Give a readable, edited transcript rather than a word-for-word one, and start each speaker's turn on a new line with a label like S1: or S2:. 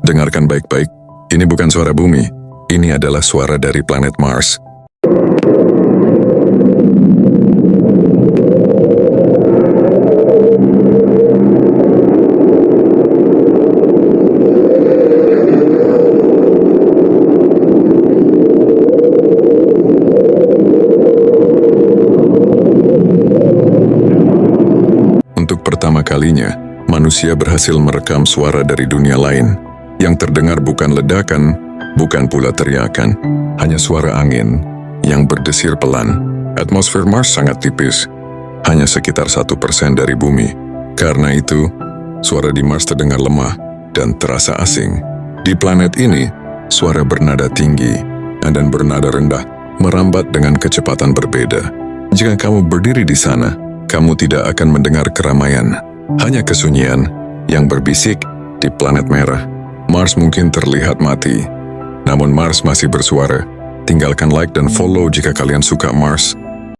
S1: Dengarkan baik-baik, ini bukan suara bumi. Ini adalah suara dari planet Mars. Untuk pertama kalinya, manusia berhasil merekam suara dari dunia lain. Yang terdengar bukan ledakan, bukan pula teriakan, hanya suara angin yang berdesir pelan. Atmosfer Mars sangat tipis, hanya sekitar 1% dari bumi. Karena itu, suara di Mars terdengar lemah dan terasa asing. Di planet ini, suara bernada tinggi dan bernada rendah merambat dengan kecepatan berbeda. Jika kamu berdiri di sana, kamu tidak akan mendengar keramaian, hanya kesunyian yang berbisik di planet merah. Mars mungkin terlihat mati, namun Mars masih bersuara. Tinggalkan like dan follow jika kalian suka Mars.